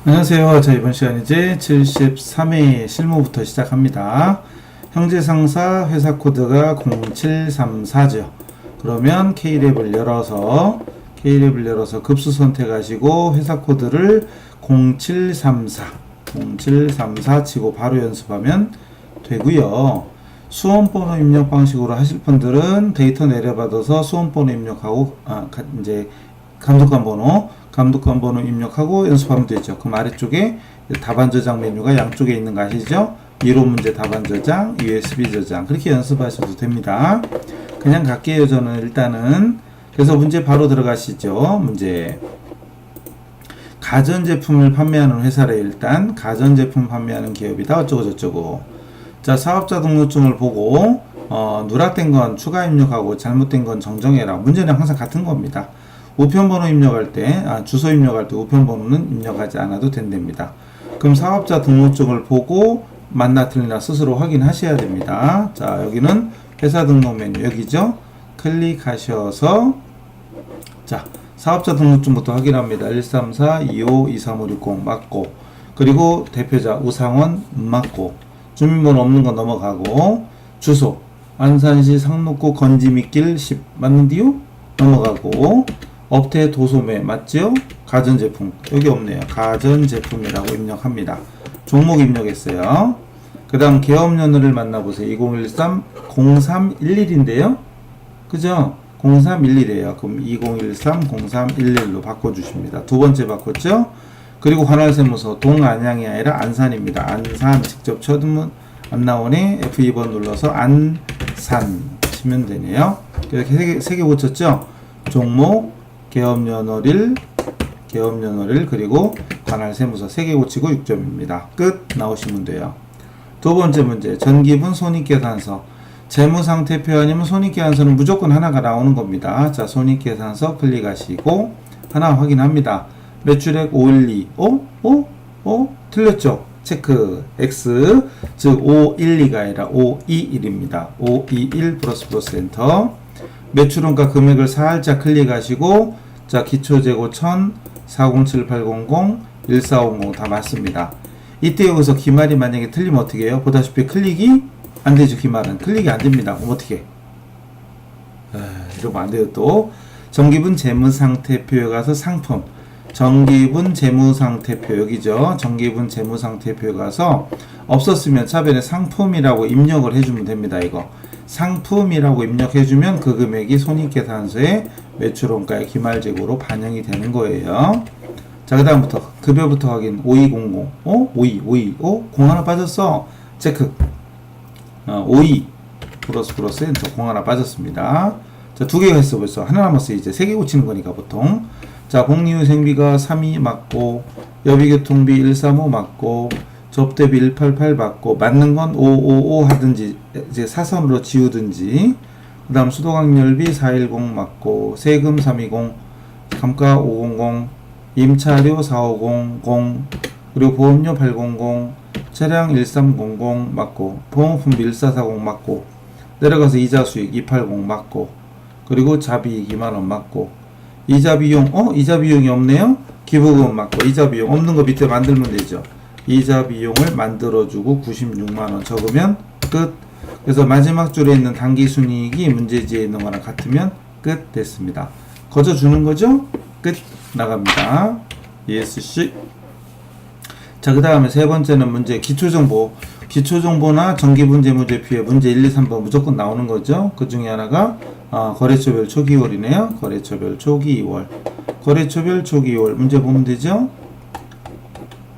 안녕하세요. 자, 이번 시간 이제 73회 실무부터 시작합니다. 형제상사 회사 코드가 0734죠. 그러면 K랩을 열어서 급수 선택하시고 회사 코드를 0734 치고 바로 연습하면 되고요. 수험번호 입력 방식으로 하실 분들은 데이터 내려받아서 수험번호 입력하고 이제 감독관 번호 입력하고 연습하면 되죠. 그럼 아래쪽에 답안 저장 메뉴가 양쪽에 있는 거 아시죠? 이론 문제 답안 저장, USB 저장 그렇게 연습하셔도 됩니다. 그냥 갈게요. 저는 일단은. 그래서 문제 바로 들어가시죠. 문제. 가전제품을 판매하는 회사래. 일단 가전제품 판매하는 기업이다 어쩌고 저쩌고. 자, 사업자 등록증을 보고 누락된 건 추가 입력하고 잘못된 건 정정해라. 문제는 항상 같은 겁니다. 우편번호 입력할 때, 주소 입력할 때 우편번호는 입력하지 않아도 된답니다. 그럼 사업자 등록증을 보고 맞나 틀리나 스스로 확인하셔야 됩니다. 자, 여기는 회사 등록 메뉴 여기죠. 클릭하셔서 자, 사업자 등록증부터 확인합니다. 13425235660 맞고, 그리고 대표자 우상원 맞고, 주민번호 없는 거 넘어가고, 주소 안산시 상록구 건지밑길 10 맞는디요? 넘어가고, 업태 도소매 맞죠? 가전제품 여기 없네요. 가전제품이라고 입력합니다. 종목 입력했어요. 그 다음 개업연도를 만나보세요. 2013 0311인데요 그죠? 0311이에요. 그럼 2013 0311로 바꿔주십니다. 두 번째 바꿨죠? 그리고 관할세무서 동안양이 아니라 안산입니다. 안산 직접 쳐두면 안 나오네. F2번 눌러서 안산 치면 되네요. 이렇게 세 개 고쳤죠? 종목 개업연월일 그리고 관할세무서 3개 고치고 6점입니다. 끝 나오시면 돼요. 두 번째 문제 전기분 손익계산서 재무상태표 아니면 손익계산서는 무조건 하나가 나오는 겁니다. 자, 손익계산서 클릭하시고 하나 확인합니다. 매출액 512 틀렸죠? 체크 X 즉 512가 아니라 521입니다. 521 플러스 엔터. 매출원가 금액을 살짝 클릭하시고 자, 기초재고 1000 407800 1450 다 맞습니다. 이때 여기서 기말이 만약에 틀리면 어떻게 해요? 보다시피 클릭이 안 되죠. 기말은 클릭이 안 됩니다. 그럼 어떻게 해? 이러면 안 돼요. 또 정기분 재무상태표에 가서 상품 정기분 재무상태표 여기죠. 정기분 재무상태표에 가서 없었으면 차변에 상품이라고 입력을 해주면 됩니다. 이거 상품이라고 입력해주면 그 금액이 손익계산서에 매출원가의 기말재고로 반영이 되는 거예요. 자, 그 다음부터 급여부터 확인. 5200 52 공 하나 빠졌어. 체크 52 플러스 엔터. 공 하나 빠졌습니다. 자, 두 개가 했어. 벌써 하나 남았어요. 이제 세 개 고치는 거니까 보통. 자, 복리후생비가 32 맞고 여비교통비 135 맞고 접대비 188 받고 맞는 건 555 하든지 이제 사선으로 지우든지. 그 다음 수도관열비 410 맞고 세금 320 감가 500 임차료 4500 그리고 보험료 800 차량 1300 맞고 보험품비 1440 맞고 내려가서 이자수익 280 맞고 그리고 자비익 2만원 맞고 이자비용 이자비용이 없네요. 기부금 맞고 이자비용 없는 거 밑에 만들면 되죠. 이자 비용을 만들어주고 96만원 적으면 끝. 그래서 마지막 줄에 있는 당기순이익이 문제지에 있는 거랑 같으면 끝 됐습니다. 거저주는 거죠? 끝 나갑니다. ESC. 자, 그 다음에 세 번째는 문제 기초정보나 정기분 재무제표에 문제 1, 2, 3번 무조건 나오는 거죠. 그 중에 하나가 거래처별 초기월이네요. 거래처별 초기월 문제 보면 되죠.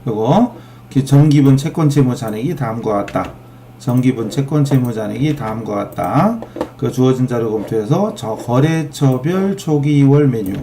요거 정기분 채권 채무 잔액이 다음과 같다. 정기분 채권 채무 잔액이 다음과 같다. 그 주어진 자료 검토해서 저 거래처별 초기월 메뉴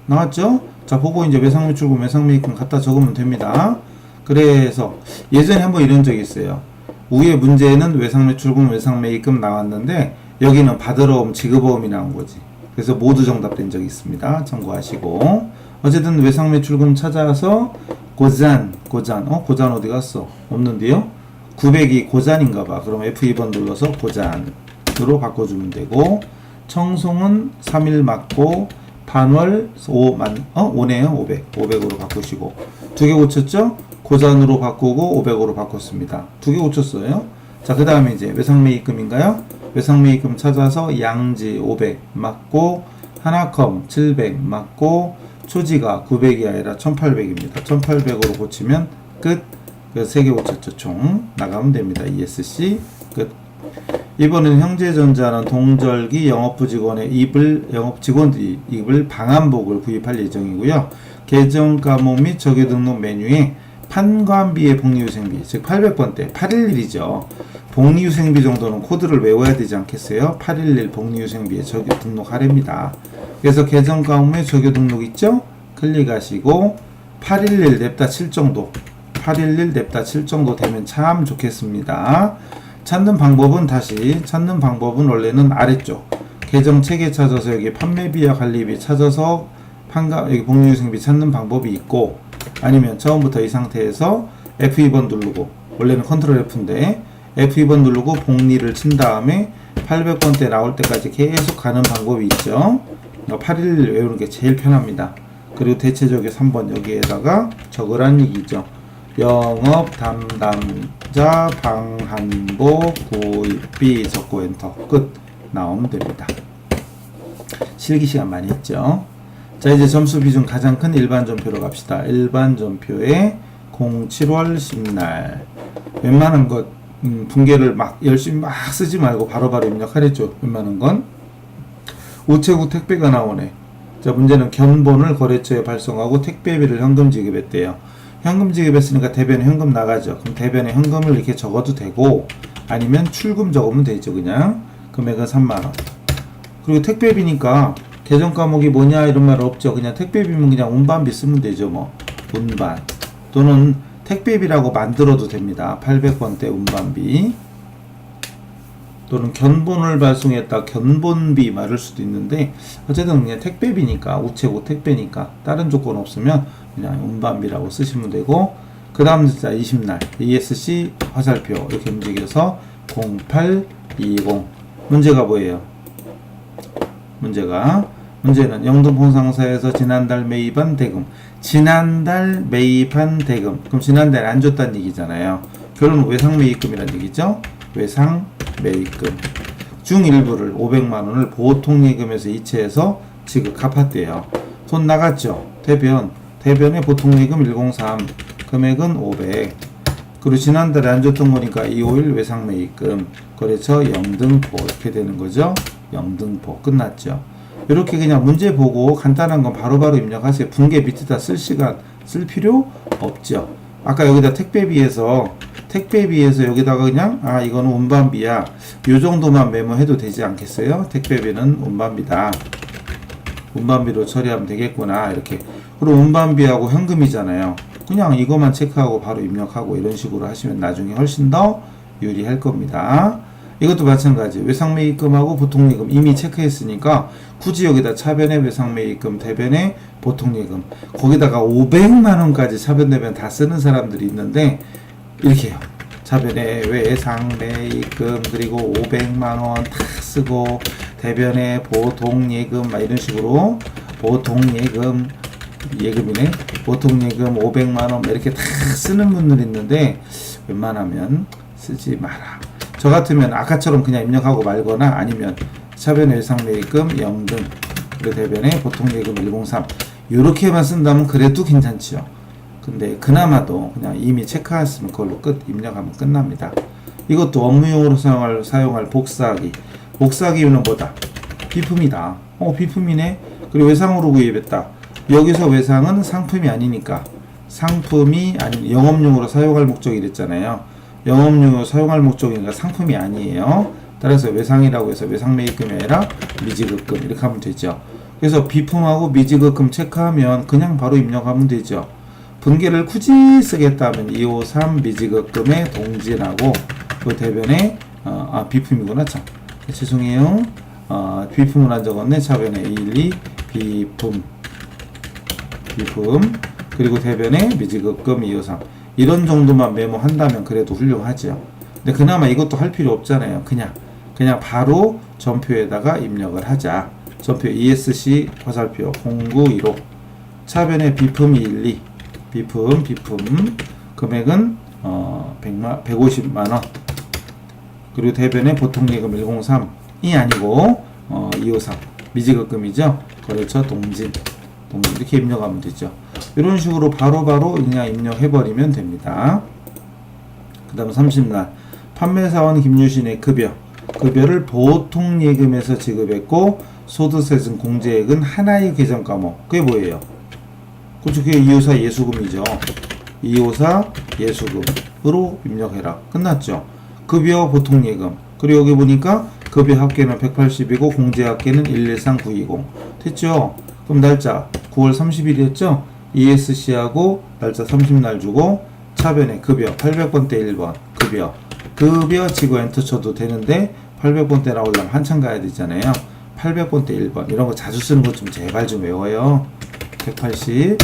나왔죠? 자, 보고 이제 외상매출금, 외상매입금 갖다 적으면 됩니다. 그래서 예전에 한번 이런 적이 있어요. 위에 문제는 외상매출금, 외상매입금 나왔는데 여기는 받으러옴, 지급어음이 나온 거지. 그래서 모두 정답된 적이 있습니다. 참고하시고. 어쨌든 외상매출금 찾아서 고잔 어디 갔어? 없는데요? 900이 고잔인가봐. 그럼 F2번 눌러서 고잔으로 바꿔주면 되고, 청송은 3일 맞고 반월 5네요. 500으로 바꾸시고 두 개 고쳤죠? 고잔으로 바꾸고 500으로 바꿨습니다. 두 개 고쳤어요. 자, 그 다음에 이제 외상매입금인가요? 외상매입금 찾아서 양지 500 맞고 하나컴 700 맞고 초지가 900이 아니라 1800입니다. 1800으로 고치면 끝. 그 3개 고쳤죠. 총 나가면 됩니다. ESC 끝. 이번에는 형제전자는 동절기 영업부 직원의 영업 직원들이 입을 방한복을 구입할 예정이고요. 계정 과목 및 적용 등록 메뉴에 판관비의 복리후생비, 즉 800번대 811이죠. 복리후생비 정도는 코드를 외워야 되지 않겠어요? 811 복리후생비에 적용 등록하랍니다. 그래서 계정 과목 및 적용 등록 있죠? 클릭하시고 811 냅다 7 정도, 811 냅다 7 정도 되면 참 좋겠습니다. 찾는 방법은 원래는 아래쪽 계정 체계 찾아서 여기 판매비와 관리비 찾아서 여기 복리후생비 찾는 방법이 있고, 아니면 처음부터 이 상태에서 F2번 누르고, 원래는 컨트롤 F인데 F2번 누르고 복리를 친 다음에 800번대 나올 때까지 계속 가는 방법이 있죠. 811 외우는 게 제일 편합니다. 그리고 대체적인 3번 여기에다가 적으란 얘기죠. 영업 담당자 방한복 구입비 적고 엔터 끝 나오면 됩니다. 실기 시간 많이 했죠. 자, 이제 점수 비중 가장 큰 일반 전표로 갑시다. 일반 전표에 07월 10날 웬만한 것 분계를 막 열심히 막 쓰지 말고 바로바로 입력하랬죠. 웬만한 건 우체국 택배가 나오네. 자, 문제는 견본을 거래처에 발송하고 택배비를 현금 지급했대요. 현금 지급했으니까 대변에 현금 나가죠. 그럼 대변에 현금을 이렇게 적어도 되고, 아니면 출금 적으면 되죠. 그냥 금액은 3만원. 그리고 택배비니까 계정 과목이 뭐냐 이런 말 없죠. 그냥 택배비면 그냥 운반비 쓰면 되죠. 뭐 운반 또는 택배비라고 만들어도 됩니다. 800번대 운반비 또는 견본을 발송했다 견본비 말할 수도 있는데, 어쨌든 그냥 택배비니까 우체국 택배니까 다른 조건 없으면 그냥 운반비라고 쓰시면 되고, 그 다음 자 20날 ESC 화살표 이렇게 움직여서 0820 문제가 뭐예요? 문제는 영등포상사에서 지난달 매입한 대금, 그럼 지난달에 안 줬다는 얘기잖아요. 결론은 외상매입금이라는 얘기죠. 외상매입금 중 일부를 500만원을 보통예금에서 이체해서 지급 갚았대요. 돈 나갔죠. 대변의 보통예금 103 금액은 500. 그리고 지난달에 안 줬던 거니까 251 외상매입금 거래처 영등포 이렇게 되는 거죠. 영등포 끝났죠. 이렇게 그냥 문제 보고 간단한 건 바로바로 입력하세요. 분계 밑에다 쓸 필요 없죠. 아까 여기다 택배비에서 여기다가 그냥 이거는 운반비야 요 정도만 메모해도 되지 않겠어요? 택배비는 운반비다, 운반비로 처리하면 되겠구나 이렇게. 그리고 운반비하고 현금이잖아요. 그냥 이것만 체크하고 바로 입력하고 이런 식으로 하시면 나중에 훨씬 더 유리할 겁니다. 이것도 마찬가지. 외상매입금하고 보통예금 이미 체크했으니까 굳이 여기다 차변의 외상매입금, 대변의 보통예금, 거기다가 500만원까지 차변 대변 다 쓰는 사람들이 있는데 이렇게 해요. 차변의 외상매입금 그리고 500만원 다 쓰고 대변의 보통예금 막 이런 식으로 보통예금 500만원 이렇게 다 쓰는 분들이 있는데 웬만하면 쓰지 마라. 저 같으면 아까처럼 그냥 입력하고 말거나, 아니면 차변의 외상매입금 0등 그리고 대변의 보통예금 103 요렇게만 쓴다면 그래도 괜찮죠. 근데 그나마도 그냥 이미 체크했으면 그걸로 입력하면 끝납니다. 이것도 업무용으로 사용할 복사기는 뭐다? 비품이다. 비품이네. 그리고 외상으로 구입했다. 여기서 외상은 상품이 아니니까, 상품이 아닌 영업용으로 사용할 목적이 됐잖아요. 영업용으로 사용할 목적이니까 상품이 아니에요. 따라서 외상이라고 해서 외상매입금이 아니라 미지급금 이렇게 하면 되죠. 그래서 비품하고 미지급금 체크하면 그냥 바로 입력하면 되죠. 분계를 굳이 쓰겠다면 253 미지급금에 동진하고 그 대변에 비품이구나 참 죄송해요. 비품은 안 적었네. 차변에 212 비품 그리고 대변에 미지급금 253 이런 정도만 메모한다면 그래도 훌륭하죠. 근데 그나마 이것도 할 필요 없잖아요. 그냥 바로 전표에다가 입력을 하자. 전표 ESC 화살표 0915 차변에 비품이 12 비품 금액은 150만원 그리고 대변에 보통예금 103이 아니고 253 미지급금이죠. 거래처 동진 이렇게 입력하면 되죠. 이런 식으로 바로바로 그냥 입력해버리면 됩니다. 그 다음 30날 판매사원 김유신의 급여를 보통예금에서 지급했고 소득세증 공제액은 하나의 계정 과목 그게 뭐예요? 그렇죠. 그게 254 예수금이죠. 254 예수금으로 입력해라. 끝났죠. 급여 보통예금 그리고 여기 보니까 급여 합계는 180이고 공제 합계는 113920 됐죠. 그럼 날짜 9월 30일이었죠. ESC하고 날짜 30날 주고 차변에 급여 800번대 1번 급여 치고 엔터 쳐도 되는데 800번대 나오려면 한참 가야 되잖아요. 800번대 1번 이런 거 자주 쓰는 거 좀 제발 좀 외워요. 180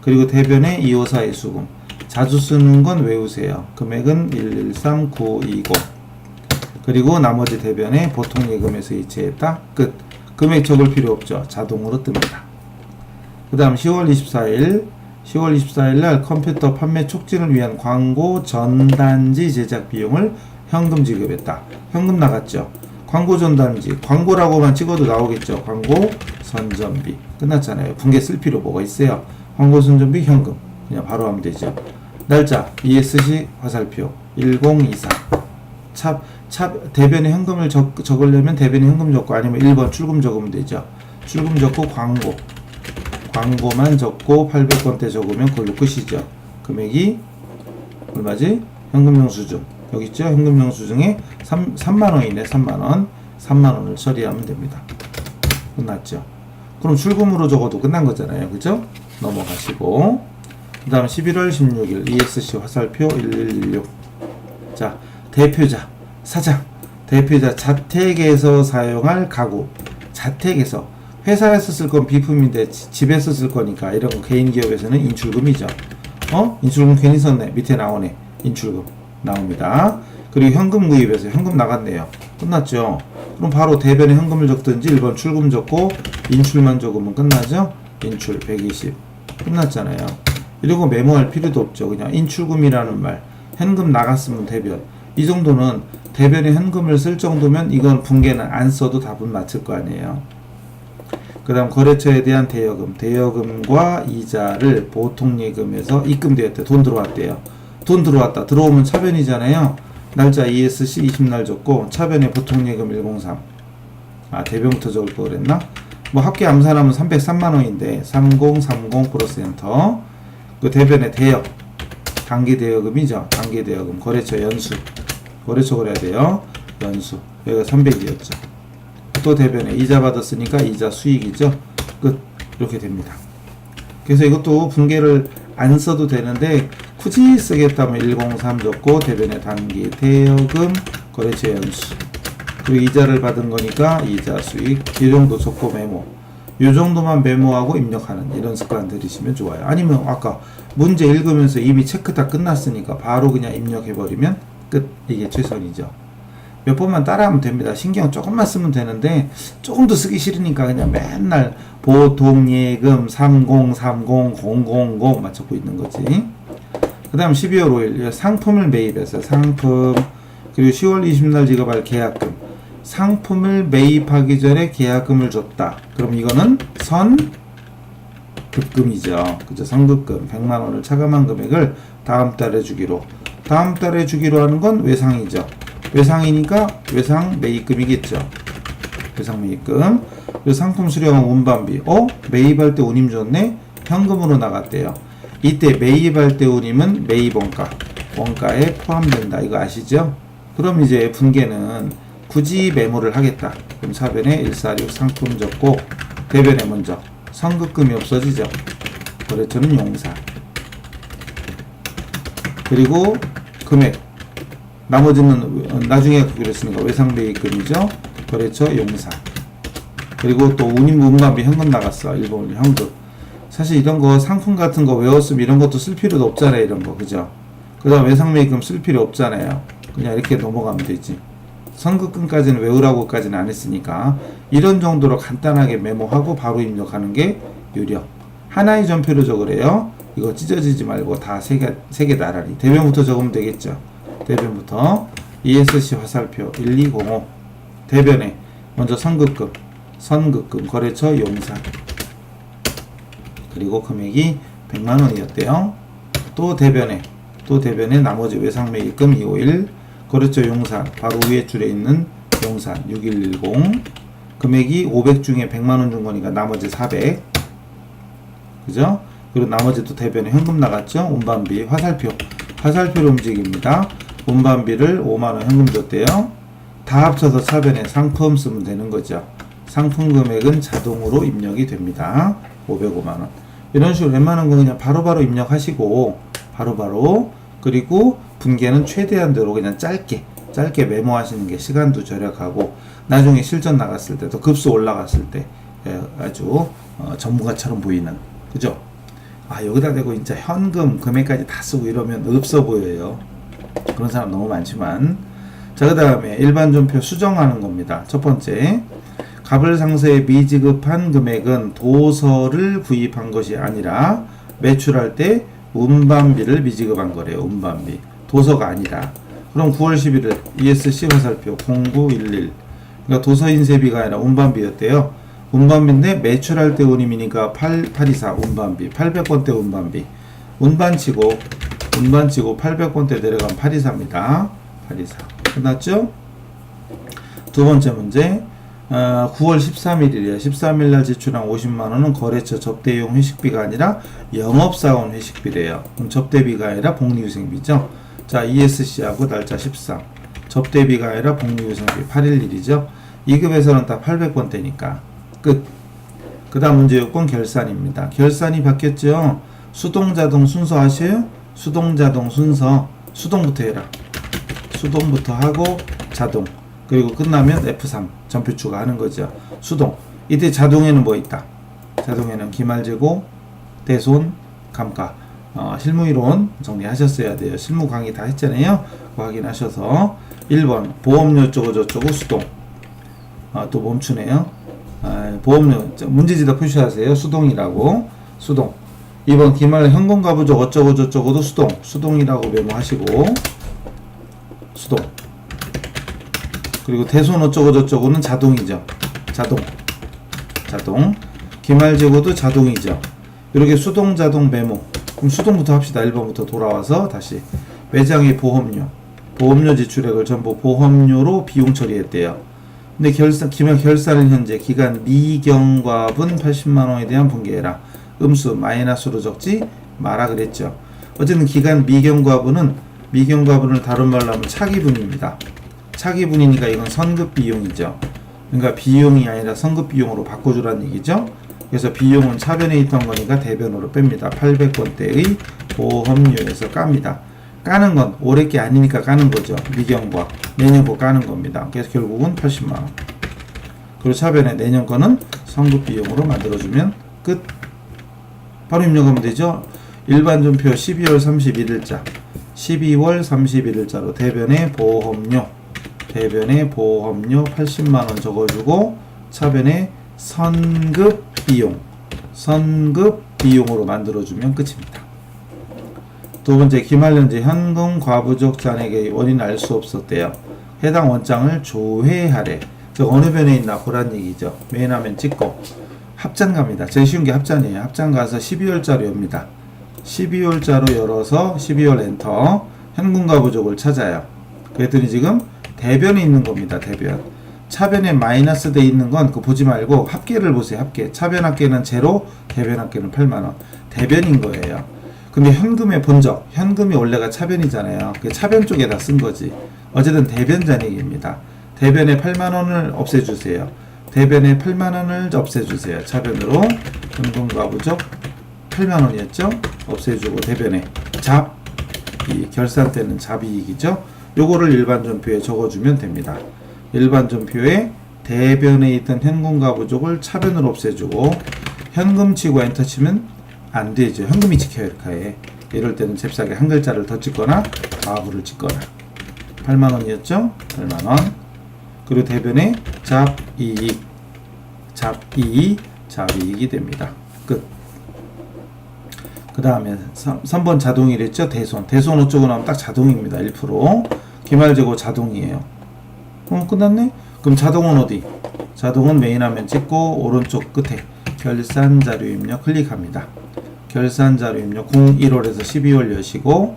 그리고 대변에 254 예수금 자주 쓰는 건 외우세요. 금액은 113920 그리고 나머지 대변에 보통예금에서 이체했다. 끝. 금액 적을 필요 없죠. 자동으로 뜹니다. 그 다음 10월 24일 날 컴퓨터 판매 촉진을 위한 광고 전단지 제작 비용을 현금 지급했다. 현금 나갔죠. 광고 전단지 광고라고만 찍어도 나오겠죠. 광고 선전비 끝났잖아요. 분개 쓸 필요 뭐가 있어요. 광고 선전비 현금 그냥 바로 하면 되죠. 날짜 ESC 화살표 1024 대변에 현금을 적으려면 대변에 현금 적고 아니면 1번 출금 적으면 되죠. 출금 적고 광고만 적고 800번대 적으면 그걸로 끝이죠. 금액이 얼마지? 현금 영수증 여기 있죠. 현금 영수증에 3만원이네. 3만원을 처리하면 됩니다. 끝났죠. 그럼 출금으로 적어도 끝난 거잖아요. 그죠? 넘어가시고 그 다음 11월 16일 ESC 화살표 1116 자 대표자 사장 대표자 자택에서 사용할 가구 자택에서 회사에서 쓸 건 비품인데 집에서 쓸 거니까 이런 거 개인 기업에서는 인출금이죠. 인출금 괜히 썼네. 밑에 나오네. 인출금 나옵니다. 그리고 현금 구입해서 현금 나갔네요. 끝났죠. 그럼 바로 대변에 현금을 적든지 1번 출금 적고 인출만 적으면 끝나죠. 인출 120 끝났잖아요. 이런 거 메모할 필요도 없죠. 그냥 인출금이라는 말 현금 나갔으면 대변 이 정도는 대변에 현금을 쓸 정도면 이건 분개는 안 써도 답은 맞을 거 아니에요. 그 다음 거래처에 대한 대여금과 이자를 보통예금에서 입금되었대. 돈 들어왔대요. 돈 들어왔다. 들어오면 차변이잖아요. 날짜 ESC 20날 적고 차변에 보통예금 103 대변부터 적을 거 그랬나? 뭐 합계 암산하면 303만원인데 3030 플러스 엔터 그 대변에 대여 단기대여금이죠. 단기대여금 거래처 연수 거래처 그래야 돼요. 연수 여기가 300이었죠. 또 대변에 이자 받았으니까 이자 수익이죠. 끝. 이렇게 됩니다. 그래서 이것도 분개를 안 써도 되는데 굳이 쓰겠다면 103 적고 대변에 단기 대여금 거래처 연수 그리고 이자를 받은 거니까 이자 수익 이 정도 적고 메모 이 정도만 메모하고 입력하는 이런 습관 들이시면 좋아요. 아니면 아까 문제 읽으면서 이미 체크 다 끝났으니까 바로 그냥 입력해버리면 끝. 이게 최선이죠. 몇 번만 따라하면 됩니다. 신경 조금만 쓰면 되는데 조금 더 쓰기 싫으니까 그냥 맨날 보통예금 3030000 맞춰고 있는 거지. 그 다음 12월 5일 상품을 매입해서 상품 그리고 10월 20날 지급할 계약금 상품을 매입하기 전에 계약금을 줬다. 그럼 이거는 선급금이죠. 그죠? 선급금 100만원을 차감한 금액을 다음 달에 주기로 하는 건 외상이죠. 외상이니까 외상 매입금이겠죠. 외상 매입금. 그리고 상품 수령은 운반비. 매입할 때 운임 줬네. 현금으로 나갔대요. 이때 매입할 때 운임은 매입 원가에 포함된다. 이거 아시죠? 그럼 이제 분개는 굳이 메모를 하겠다. 그럼 차변에 146 상품 적고 대변에 먼저 선급금이 없어지죠. 거래처는 용사. 그리고 금액 나머지는 나중에 하기로 했으니까 외상매입금이죠. 거래처 용사. 그리고 또 운임 운반비 현금 나갔어. 일본 현금. 사실 이런 거 상품 같은 거 외웠으면 이런 것도 쓸 필요도 없잖아요. 이런 거 그죠? 그 다음 외상매입금 쓸 필요 없잖아요. 그냥 이렇게 넘어가면 되지. 선급금까지는 외우라고까지는 안 했으니까 이런 정도로 간단하게 메모하고 바로 입력하는 게 요령. 하나의 전표로 적으래요. 이거 찢어지지 말고 다 세 개 나란히. 대변부터 적으면 되겠죠. 대변부터 ESC 화살표 1205 대변에 먼저 선급금, 거래처 용산, 그리고 금액이 100만원이었대요. 또 대변에 나머지 외상매입금 251, 거래처 용산, 바로 위에 줄에 있는 용산 6110, 금액이 500 중에 100만원 준 거니까 나머지 400, 그죠? 그리고 나머지 또 대변에 현금 나갔죠? 운반비, 화살표로 움직입니다. 운반비를 5만원 현금 줬대요. 다 합쳐서 차변에 상품 쓰면 되는 거죠. 상품 금액은 자동으로 입력이 됩니다. 505만원. 이런 식으로 웬만한 거 그냥 바로바로 입력하시고, 그리고 분계는 최대한대로 그냥 짧게 메모하시는 게 시간도 절약하고, 나중에 실전 나갔을 때, 또 급수 올라갔을 때, 아주 전문가처럼 보이는, 그죠? 여기다 대고 진짜 현금 금액까지 다 쓰고 이러면 없어 보여요. 그런 사람 너무 많지만. 자, 그 다음에 일반 전표 수정하는 겁니다. 첫 번째, 갑을상서에 미지급한 금액은 도서를 구입한 것이 아니라 매출할 때 운반비를 미지급한 거래요. 운반비. 도서가 아니다. 그럼 9월 11일 ESC 화살표 0911, 그러니까 도서 인쇄비가 아니라 운반비였대요. 운반비인데 매출할 때 운임이니까 824 운반비, 800건대 운반비치고 800건대 내려가면 824입니다. 824 끝났죠? 두 번째 문제, 9월 13일이래요. 13일날 지출한 50만원은 거래처 접대용 회식비가 아니라 영업사원 회식비래요. 그럼 접대비가 아니라 복리후생비죠. 자, ESC하고 날짜 13, 접대비가 아니라 복리후생비 811이죠. 2급에서는 다 800건대니까 끝. 그 다음 문제 요건 결산입니다. 결산이 바뀌었죠. 수동자동 순서 아셔요? 수동자동 순서, 수동부터 해라. 수동부터 하고 자동, 그리고 끝나면 F3 전표 추가하는 거죠. 수동. 이때 자동에는 뭐 있다? 자동에는 기말재고, 대손, 감가, 실무이론 정리하셨어야 돼요. 실무 강의 다 했잖아요. 그거 확인하셔서 1번 보험료 저쩌고 수동. 또 멈추네요. 보험료 문제지다 표시하세요. 수동이라고. 수동. 2번 기말 현금가부적 어쩌고저쩌고도 수동이라고 메모하시고, 수동. 그리고 대손 어쩌고저쩌고는 자동이죠. 자동. 기말재고도 자동이죠. 이렇게 수동 자동 메모. 그럼 수동부터 합시다. 1번부터 돌아와서 다시 매장의 보험료 지출액을 전부 보험료로 비용 처리했대요. 근데 기말 결산은 현재 기간 미경과분 80만원에 대한 분계해라. 음수 마이너스로 적지 마라 그랬죠. 어쨌든 기간 미경과분을 다른 말로 하면 차기분입니다. 차기분이니까 이건 선급 비용이죠. 그러니까 비용이 아니라 선급 비용으로 바꿔주라는 얘기죠. 그래서 비용은 차변에 있던 거니까 대변으로 뺍니다. 800건대의 보험료에서 깝니다. 까는 건 올해 게 아니니까 까는 거죠. 미경과 내년 거 까는 겁니다. 그래서 결국은 80만원. 그리고 차변에 내년 거는 선급 비용으로 만들어주면 끝. 바로 입력하면 되죠. 일반 전표 12월 31일자로 대변에 보험료 80만원 적어주고, 차변에 선급 비용으로 만들어주면 끝입니다. 두 번째, 기말년제 현금 과부족 잔액의 원인을 알 수 없었대요. 해당 원장을 조회하래. 어느 변에 있나 보란 얘기죠. 맨 화면 찍고 합잔 갑니다. 제일 쉬운 게 합잔이에요. 합잔 가서 12월자로 엽니다. 12월자로 열어서 12월 엔터, 현금 과부족을 찾아요. 그랬더니 지금 대변에 있는 겁니다. 대변. 차변에 마이너스 돼 있는 건 그거 보지 말고 합계를 보세요. 합계. 차변 합계는 0, 대변 합계는 8만원. 대변인 거예요. 근데 현금의 본적, 현금이 원래가 차변이잖아요. 그 차변 쪽에다 쓴 거지. 어쨌든 대변 잔액입니다. 대변에 8만원을 없애주세요. 대변에 8만원을 없애주세요. 차변으로 현금 과부족 8만원이었죠? 없애주고 대변에 이 결산 때는 잡이익이죠? 요거를 일반 전표에 적어주면 됩니다. 일반 전표에 대변에 있던 현금 과부족을 차변으로 없애주고, 현금 치고 엔터 치면 안 되죠. 현금이 찍혀요. 이렇게. 이럴 때는 잽싸게 한 글자를 더 찍거나 과부를 찍거나. 8만원이었죠? 8만원. 그리고 대변에 잡이익, 잡이익이 됩니다. 끝. 그 다음에 3번 자동이랬죠. 대손 5쪽으로 나오면 딱 자동입니다. 1%. 기말재고 자동이에요. 끝났네? 그럼 자동은 어디? 자동은 메인 화면 찍고 오른쪽 끝에 결산 자료 입력 클릭합니다. 결산 자료 입력 01월에서 12월 여시고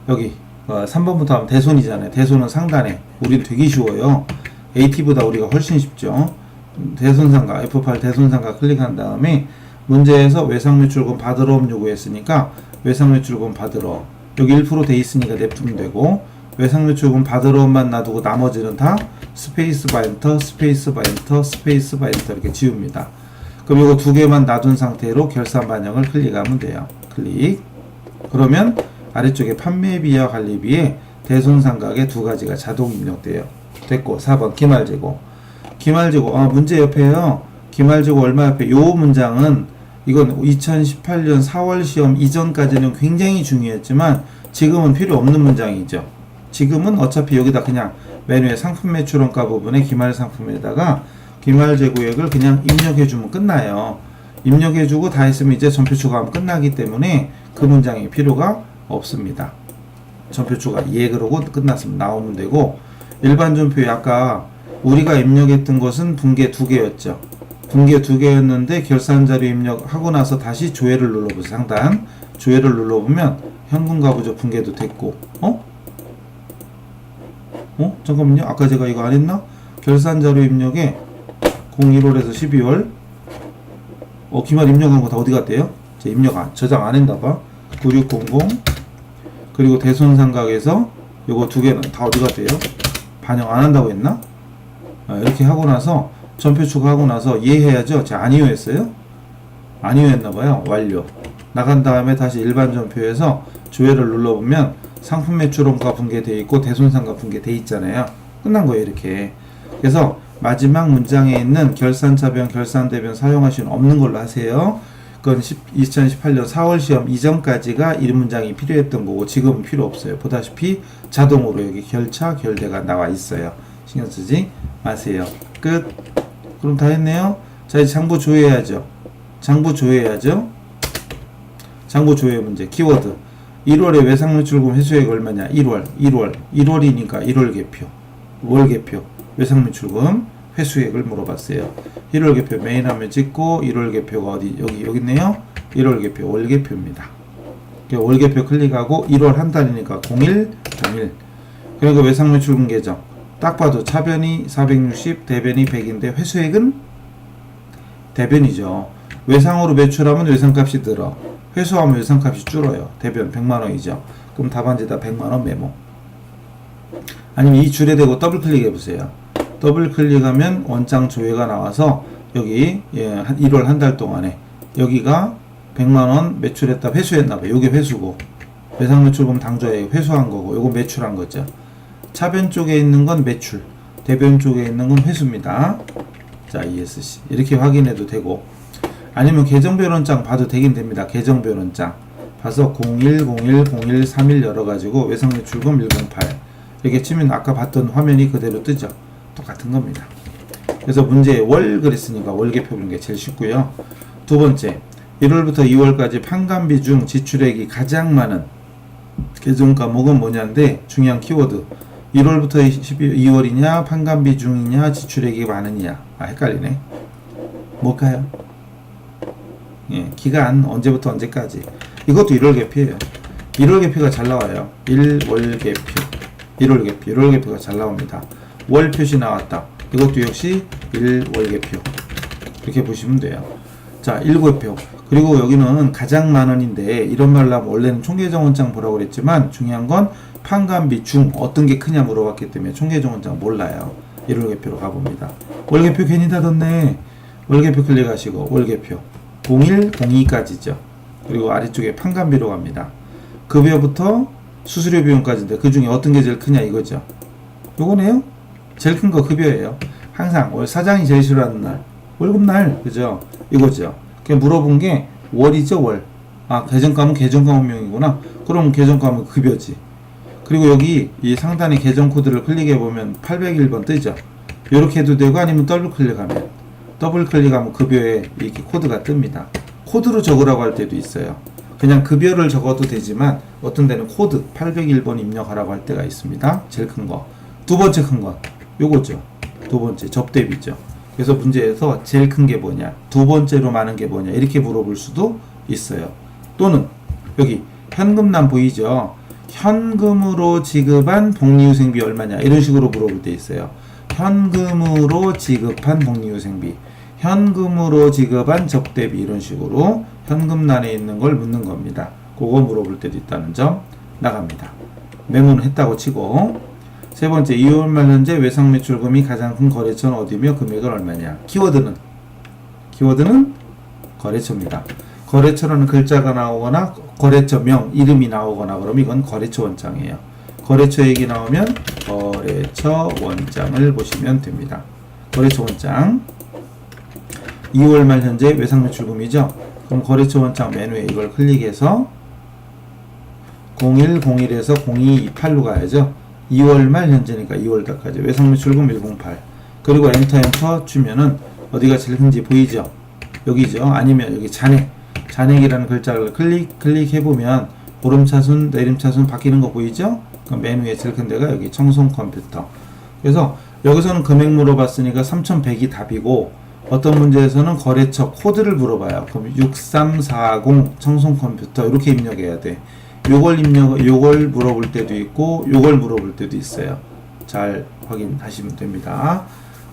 여기 3번부터 하면 대손이잖아요. 대손은 상단에. 우린 되게 쉬워요. AT보다 우리가 훨씬 쉽죠. 대손상가 F8 대손상가 클릭한 다음에 문제에서 외상매출금 받으러옴 요구했으니까 외상매출금 받으러 여기 1% 돼 있으니까 냅두면 되고 외상매출금 받으러옴만 놔두고 나머지는 다 스페이스 바 엔터 스페이스 바 엔터 스페이스 바 엔터 이렇게 지웁니다. 그럼 이거 두 개만 놔둔 상태로 결산 반영을 클릭하면 돼요. 클릭. 그러면 아래쪽에 판매비와 관리비에 대손상각의 두 가지가 자동 입력돼요. 됐고 4번 기말재고. 기말재고 문제 옆에요. 기말재고 얼마 옆에 요 문장은 이건 2018년 4월 시험 이전까지는 굉장히 중요했지만 지금은 필요 없는 문장이죠. 지금은 어차피 여기다 그냥 메뉴의 상품 매출원가 부분에 기말 상품에다가 기말 재고액을 그냥 입력해주면 끝나요. 입력해주고 다 했으면 이제 전표 추가하면 끝나기 때문에 그 문장이 필요가 없습니다. 전표 추가 예 그러고 끝났으면 나오면 되고 일반 전표에 아까 우리가 입력했던 것은 분계 2개였죠. 분계 2개였는데 결산 자료 입력하고 나서 다시 조회를 눌러보세요. 상단 조회를 눌러보면 현금과 부족 분계도 됐고 잠깐만요. 아까 제가 이거 안 했나? 결산 자료 입력에 01월에서 12월 기말 입력한 거 다 어디 갔대요? 제 입력 저장 안 했나봐. 9600 그리고 대손상각에서 요거 두 개는 다 어디 갔대요? 반영 안 한다고 했나? 이렇게 하고 나서 전표 추가하고 나서 이해해야죠. 제가 아니요 했어요? 아니요 했나봐요. 완료. 나간 다음에 다시 일반 전표에서 조회를 눌러보면 상품 매출원가 분계되어 있고 대손상각 분계되어 있잖아요. 끝난 거예요. 이렇게. 그래서 마지막 문장에 있는 결산차변, 결산대변 사용하시면 없는 걸로 하세요. 그건 2018년 4월 시험 이전까지가 이 문장이 필요했던 거고 지금은 필요 없어요. 보다시피 자동으로 여기 결차, 결대가 나와 있어요. 신경 쓰지 마세요. 끝. 그럼 다 했네요. 자, 이제 장부 조회해야죠. 장부 조회해야죠. 장부 조회 문제. 키워드. 1월에 외상매출금 회수액 얼마냐? 1월이니까 1월 개표. 월 개표. 외상매출금 회수액을 물어봤어요. 1월 개표 메인 화면 찍고 1월 개표가 어디? 여기 있네요. 1월 개표 월 개표입니다. 월 개표 클릭하고 1월 한 달이니까 01. 그리고 외상매출금 계정. 딱 봐도 차변이 460, 대변이 100인데 회수액은 대변이죠. 외상으로 매출하면 외상값이 늘어. 회수하면 외상값이 줄어요. 대변 100만원이죠. 그럼 답안지다 100만원 메모. 아니면 이 줄에 대고 더블 클릭해 보세요. 더블 클릭하면 원장 조회가 나와서 여기 1월 한 달 동안에 여기가 100만원 매출했다 회수했나봐요. 요게 회수고 외상매출금 당좌에 회수한 거고 요거 매출한 거죠. 차변 쪽에 있는 건 매출, 대변 쪽에 있는 건 회수입니다. 자, ESC 이렇게 확인해도 되고 아니면 계정변원장 봐도 되긴 됩니다. 계정변원장 봐서 01010131 열어가지고 외상매출금 108 이렇게 치면 아까 봤던 화면이 그대로 뜨죠. 똑같은 겁니다. 그래서 문제에 월 그랬으니까 월 개표 보는 게 제일 쉽고요. 두 번째 1월부터 2월까지 판관비 중 지출액이 가장 많은 계정 과목은 뭐냐인데 중요한 키워드 1월부터 2월이냐 판관비 중이냐 지출액이 많으냐 헷갈리네. 뭘까요? 기간 언제부터 언제까지 이것도 1월 개표예요. 1월 개표가 잘 나와요. 1월 개표 1월 개표가 잘 나옵니다. 월 표시 나왔다. 이것도 역시 1월 개표 이렇게 보시면 돼요. 자, 1개표 그리고 여기는 가장 많은인데 이런 말로 하면 원래는 총계정원장 보라고 그랬지만 중요한 건 판관비 중 어떤 게 크냐 물어봤기 때문에 총계정원장 몰라요. 1월 개표로 가봅니다. 월 개표 괜히 닫았네. 월 개표 클릭하시고 월 개표 01, 02까지죠. 그리고 아래쪽에 판관비로 갑니다. 급여부터 수수료 비용까지인데 그 중에 어떤 게 제일 크냐 이거죠. 요거네요. 제일 큰 거 급여예요. 항상 월 사장이 제일 싫어하는 날 월급날 그죠? 이거죠. 그냥 물어본 게 월이죠. 월. 계정과목 계정과목명이구나. 그럼 계정과목 급여지. 그리고 여기 이 상단에 계정 코드를 클릭해 보면 801번 뜨죠. 이렇게 해도 되고 아니면 더블 클릭하면 급여에 이렇게 코드가 뜹니다. 코드로 적으라고 할 때도 있어요. 그냥 급여를 적어도 되지만 어떤 데는 코드 801번 입력하라고 할 때가 있습니다. 제일 큰 거. 두 번째 큰 건 요거죠. 두 번째 접대비죠. 그래서 문제에서 제일 큰 게 뭐냐, 두 번째로 많은 게 뭐냐 이렇게 물어볼 수도 있어요. 또는 여기 현금난 보이죠? 현금으로 지급한 복리후생비 얼마냐 이런 식으로 물어볼 때 있어요. 현금으로 지급한 복리후생비, 현금으로 지급한 접대비 이런 식으로 현금란에 있는 걸 묻는 겁니다. 그거 물어볼 때도 있다는 점 나갑니다. 메모는 했다고 치고. 세 번째, 2월 말 현재 외상 매출금이 가장 큰 거래처는 어디며 금액은 얼마냐. 키워드는 거래처입니다. 거래처라는 글자가 나오거나 거래처명 이름이 나오거나 그러면 이건 거래처 원장이에요. 거래처 얘기 나오면 거래처 원장을 보시면 됩니다. 거래처 원장. 2월 말 현재 외상 매출금이죠. 그럼 거래처 원장 메뉴에 이걸 클릭해서 0101에서 0228로 가야죠. 2월 말 현재니까 2월 달까지 외상 매출금 108. 그리고 엔터 주면은 어디가 제일 큰지 보이죠? 여기죠. 아니면 여기 잔액이라는 글자를 클릭해보면 오름차순, 내림차순 바뀌는 거 보이죠? 그 메뉴에 제일 큰 데가 여기 청송 컴퓨터. 그래서 여기서는 금액 물어봤으니까 3100이 답이고, 어떤 문제에서는 거래처 코드를 물어봐요. 그럼 6340 청송 컴퓨터 이렇게 입력해야 돼. 요걸 물어볼 때도 있고 요걸 물어볼 때도 있어요. 잘 확인하시면 됩니다.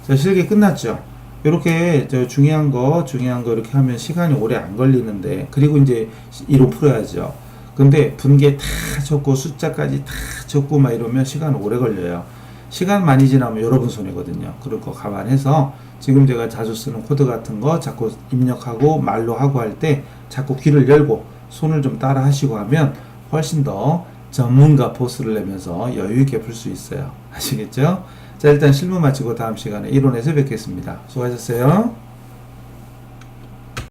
자, 실기 끝났죠? 이렇게 중요한 거 이렇게 하면 시간이 오래 안 걸리는데, 그리고 이제 이로 풀어야죠. 근데 분계 다 적고 숫자까지 다 적고 막 이러면 시간 오래 걸려요. 시간 많이 지나면 여러분 손해거든요. 그럴 거 감안해서 지금 제가 자주 쓰는 코드 같은 거 자꾸 입력하고 말로 하고 할 때 자꾸 귀를 열고 손을 좀 따라 하시고 하면 훨씬 더 전문가 포스를 내면서 여유있게 풀 수 있어요. 아시겠죠? 자, 일단 실무 마치고 다음 시간에 이론에서 뵙겠습니다. 수고하셨어요.